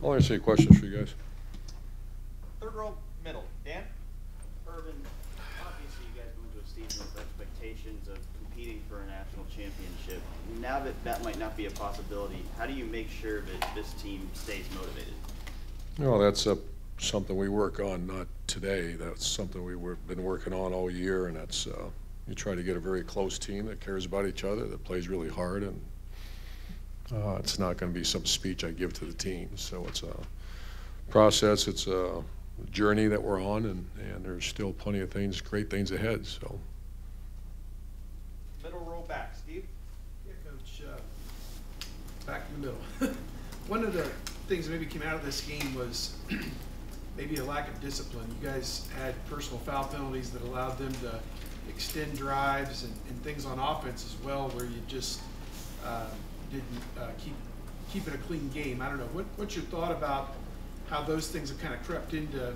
I'll answer any questions for you guys. Third row, middle. Dan? Urban, obviously you guys go into a season with expectations of competing for a national championship. Now that that might not be a possibility, how do you make sure that this team stays motivated? No, that's something we work on, not today. That's something we've been working on all year, and that's you try to get a very close team that cares about each other, that plays really hard, and it's not going to be some speech I give to the team. So it's a process, it's a journey that we're on, and there's still plenty of things, great things ahead. So. Middle row back. Steve? Yeah, Coach. Back in the middle. One of the things that maybe came out of this game was maybe a lack of discipline. You guys had personal foul penalties that allowed them to extend drives and things on offense as well, where you just didn't keep it a clean game. I don't know. What's your thought about how those things have kind of crept into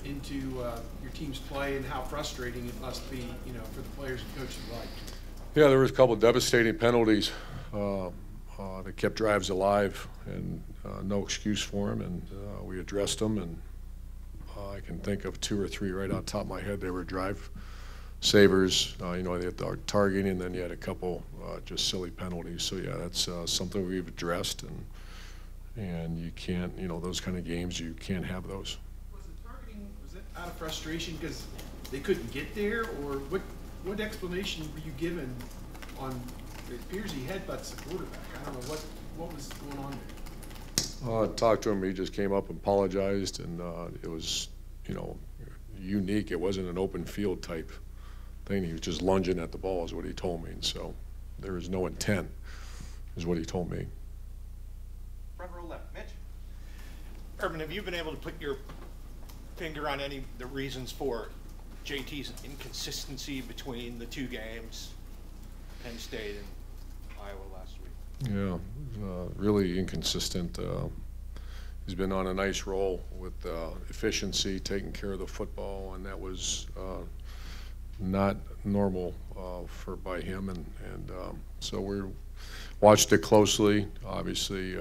your team's play, and how frustrating it must be, for the players and coaches alike? Yeah, there was a couple of devastating penalties that kept drives alive, and no excuse for them, and we addressed them, and I can think of 2 or 3 right on top of my head. They were drive savers, they had targeting, and then you had a couple just silly penalties. So yeah, that's something we've addressed, and you can't, those kind of games, you can't have those. Was the targeting, was it out of frustration because they couldn't get there, or what explanation were you given on? It appears he headbutts the quarterback. I don't know what was going on there. I talked to him. He just came up and apologized, and it was, unique. It wasn't an open field type thing. He was just lunging at the ball, is what he told me. And so there was no intent, is what he told me. Front row left. Mitch? Urban, have you been able to put your finger on any of the reasons for JT's inconsistency between the 2 games, Penn State and Iowa last week? Yeah, really inconsistent. He's been on a nice roll with efficiency, taking care of the football, and that was not normal by him. And so we watched it closely. Obviously,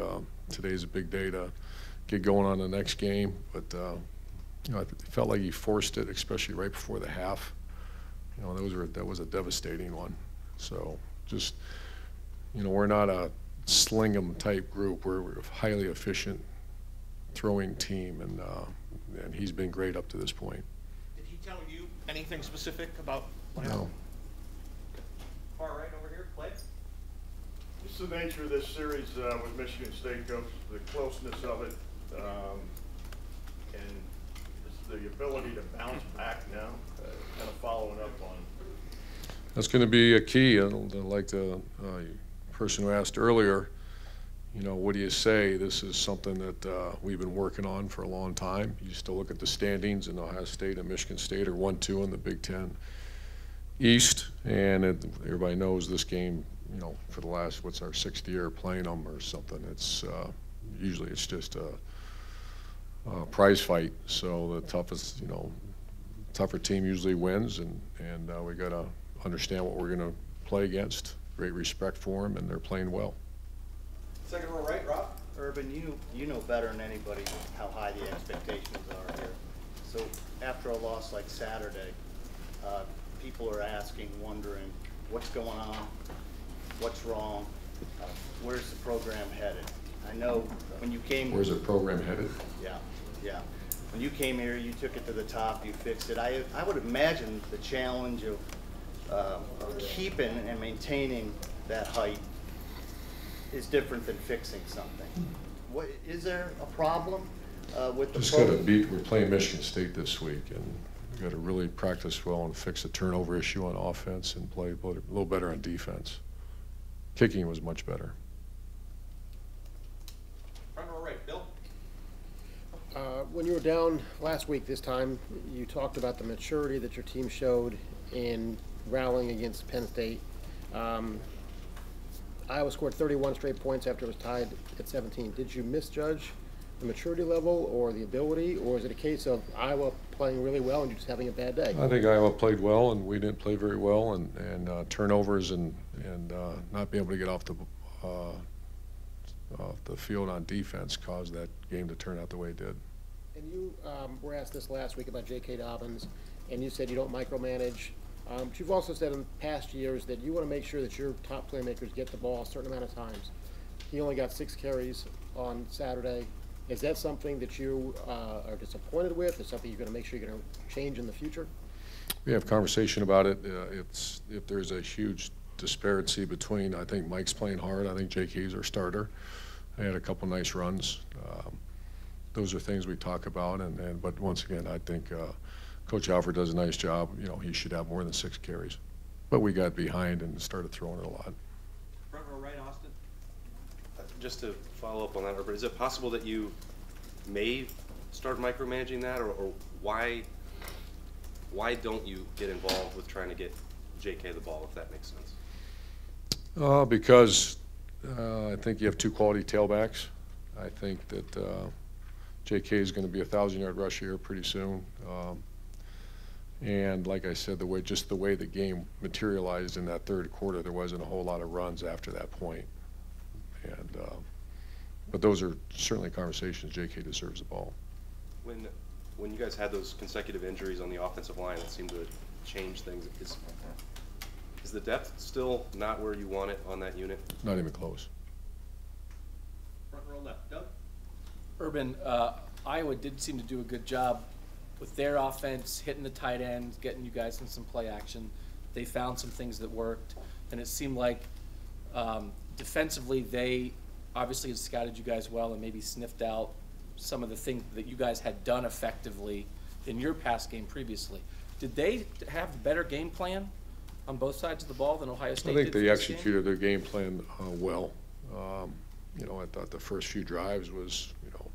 today's a big day to get going on the next game, but I felt like he forced it, especially right before the half. That was a devastating one. So just, we're not a sling 'em type group. We're a highly efficient throwing team, and he's been great up to this point. Did he tell you anything specific about what No. happened? Far right over here. Clay? Just the nature of this series with Michigan State, Coach, the closeness of it, and just the ability to bounce back now, kind of following up on. That's going to be a key. Like the person who asked earlier, what do you say? This is something that we've been working on for a long time. You still look at the standings, and Ohio State and Michigan State are 1-2 in the Big Ten East, and everybody knows this game, for the last, what's our 6th year playing them or something. It's usually it's just a prize fight. So the tougher team usually wins, and we got to understand what we're going to play against. Great respect for them, and they're playing well. Second row right. Rob? Urban, you know better than anybody how high the expectations are here. So after a loss like Saturday, people are asking, wondering, what's going on, what's wrong, where's the program headed? I know when you came. Where's the program headed? Yeah. When you came here, you took it to the top, you fixed it. I would imagine the challenge of keeping and maintaining that height is different than fixing something. What is there a problem with the? Just got to beat. We're playing Michigan State this week, and we got to really practice well and fix a turnover issue on offense and play a little better on defense. Kicking was much better. Front row right. Bill? When you were down last week this time, you talked about the maturity that your team showed in rallying against Penn State. Iowa scored 31 straight points after it was tied at 17. Did you misjudge the maturity level or the ability, or is it a case of Iowa playing really well and you're just having a bad day? I think Iowa played well, and we didn't play very well, and turnovers and not being able to get off the the field on defense caused that game to turn out the way it did. And you were asked this last week about J.K. Dobbins, and you said you don't micromanage. But you've also said in past years that you want to make sure that your top playmakers get the ball a certain amount of times. He only got 6 carries on Saturday. Is that something that you are disappointed with? Is something you're going to make sure you're going to change in the future? We have conversation about it. It's if there's a huge disparity between, I think Mike's playing hard. I think JK's our starter. I had a couple nice runs. Those are things we talk about. But once again, I think Coach Alford does a nice job. You know, he should have more than 6 carries. But we got behind and started throwing it a lot. Front row right, Austin. Just to follow up on that, Herbert, is it possible that you may start micromanaging that, or why don't you get involved with trying to get JK the ball, if that makes sense? Because I think you have 2 quality tailbacks. I think that JK is going to be a 1,000-yard rusher here pretty soon. And like I said, the way the game materialized in that third quarter, there wasn't a whole lot of runs after that point. And but those are certainly conversations. JK deserves the ball. When you guys had those consecutive injuries on the offensive line that seemed to change things, is the depth still not where you want it on that unit? Not even close. Front row left, Doug. Urban, Iowa did seem to do a good job with their offense, hitting the tight ends, getting you guys in some play action. They found some things that worked, and it seemed like defensively they obviously had scouted you guys well and maybe sniffed out some of the things that you guys had done effectively in your pass game previously. Did they have a better game plan on both sides of the ball than Ohio State did? I think for they this executed their game plan well. You know, I thought the first few drives was, you know,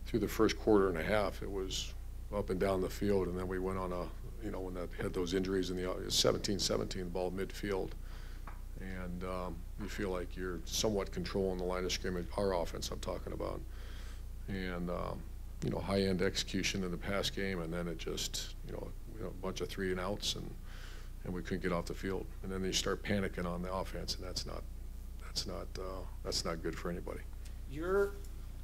through the first quarter and a half, it was up and down the field, and then we went on a, you know, when that had those injuries in the 17-17 ball midfield, and you feel like you're somewhat controlling the line of scrimmage, our offense I'm talking about, and you know, high-end execution in the pass game, and then it just, you know, a bunch of 3 and outs, and we couldn't get off the field, and then you start panicking on the offense, and that's not good for anybody.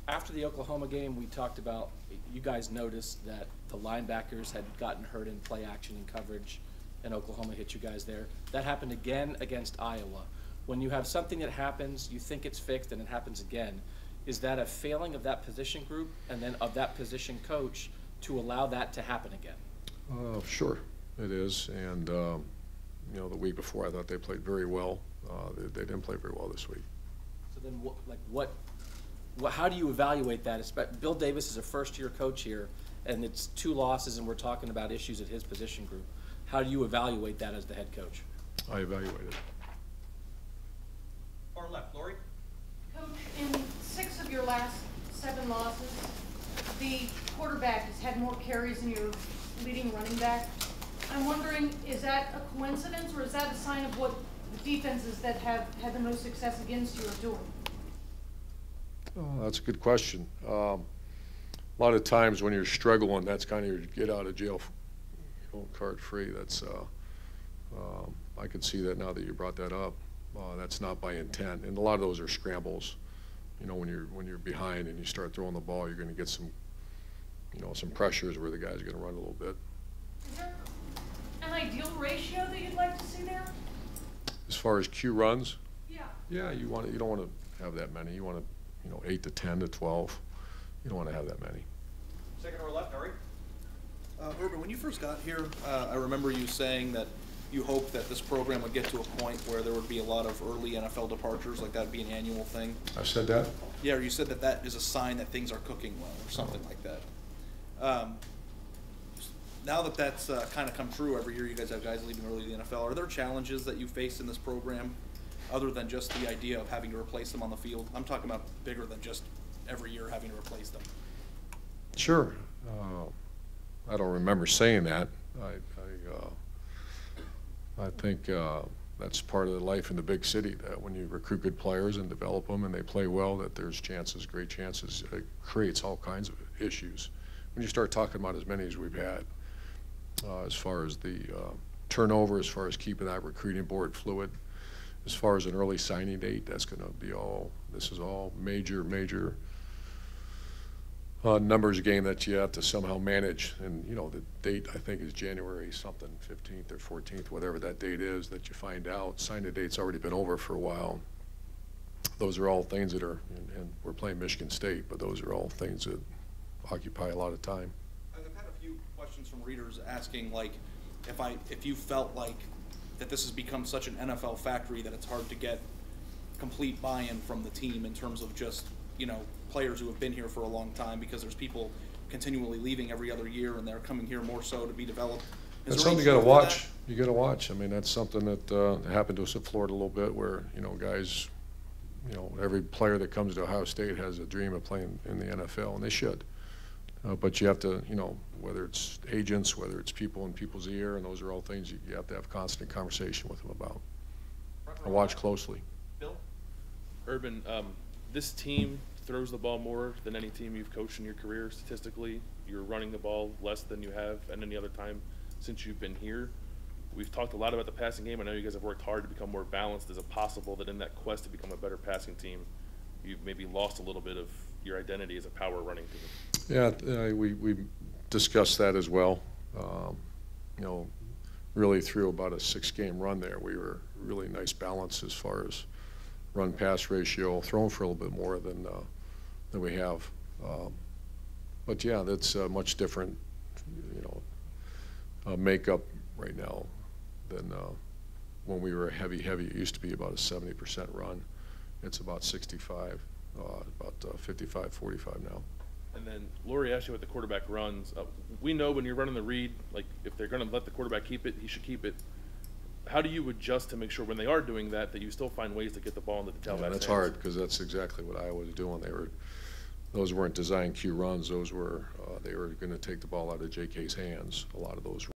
After the Oklahoma game, we talked about, you guys noticed that the linebackers had gotten hurt in play action and coverage, and Oklahoma hit you guys there. That happened again against Iowa. When you have something that happens, you think it's fixed, and it happens again, is that a failing of that position group and then of that position coach to allow that to happen again? Sure, it is, and you know, the week before I thought they played very well. They didn't play very well this week. So then how do you evaluate that? Bill Davis is a first-year coach here, and it's 2 losses, and we're talking about issues at his position group. How do you evaluate that as the head coach? I evaluate it. Far left, Lori. Coach, in 6 of your last 7 losses, the quarterback has had more carries than your leading running back. I'm wondering, is that a coincidence, or is that a sign of what the defenses that have had the most success against you are doing? Oh, that's a good question. A lot of times when you're struggling, that's kind of your get out of jail card free. That's I can see that now that you brought that up. That's not by intent, and a lot of those are scrambles. You know, when you're behind and you start throwing the ball, you're going to get some, you know, some pressures where the guy's going to run a little bit. Is there an ideal ratio that you'd like to see there? As far as Q runs, Yeah. you don't want to have that many. You want to, you know, 8 to 10 to 12. You don't want to have that many. Second row left, Ari. Urban, when you first got here, I remember you saying that you hoped that this program would get to a point where there would be a lot of early NFL departures, like that would be an annual thing. I said that? Yeah, or you said that that is a sign that things are cooking well, or something like that. Now that that's kind of come true every year, you guys have guys leaving early in the NFL. Are there challenges that you face in this program other than just the idea of having to replace them on the field? I'm talking about bigger than just every year having to replace them. Sure. I don't remember saying that. I think that's part of the life in the big city, that when you recruit good players and develop them and they play well, that there's chances, great chances. It creates all kinds of issues. When you start talking about as many as we've had, as far as the turnover, as far as keeping that recruiting board fluid, as far as an early signing date, that's going to be all, this is all major numbers game that you have to somehow manage. And, you know, the date, I think, is January something, 15th or 14th, whatever that date is that you find out. Signing date's already been over for a while. Those are all things that are, and we're playing Michigan State, but those are all things that occupy a lot of time. I've had a few questions from readers asking, like, if you felt like that this has become such an NFL factory that it's hard to get complete buy-in from the team in terms of just, you know, players who have been here for a long time, because there's people continually leaving every other year and they're coming here more so to be developed. That's something you got to watch. You got to watch. I mean, that's something that happened to us at Florida a little bit, where, you know, guys, you know, every player that comes to Ohio State has a dream of playing in the NFL, and they should. But you have to, you know, whether it's agents, whether it's people in people's ear, and those are all things you have to have constant conversation with them about. I watch closely. Bill? Urban, this team throws the ball more than any team you've coached in your career statistically. You're running the ball less than you have at any other time since you've been here. We've talked a lot about the passing game. I know you guys have worked hard to become more balanced. Is it possible that in that quest to become a better passing team, you've maybe lost a little bit of your identity as a power running team? Yeah, we discussed that as well. You know, really through about a 6-game run there, we were really nice balance as far as run-pass ratio, throwing for a little bit more than we have. But yeah, that's a much different, you know, makeup right now than when we were heavy. It used to be about a 70% run. It's about 65, about 55-45 now. And then Lori asked you about the quarterback runs. We know when you're running the read, like if they're going to let the quarterback keep it, he should keep it. How do you adjust to make sure when they are doing that, that you still find ways to get the ball into the tailback's hands? That's hard, because that's exactly what Iowa was doing. Those weren't design Q runs. Those were they were going to take the ball out of JK's hands. A lot of those runs.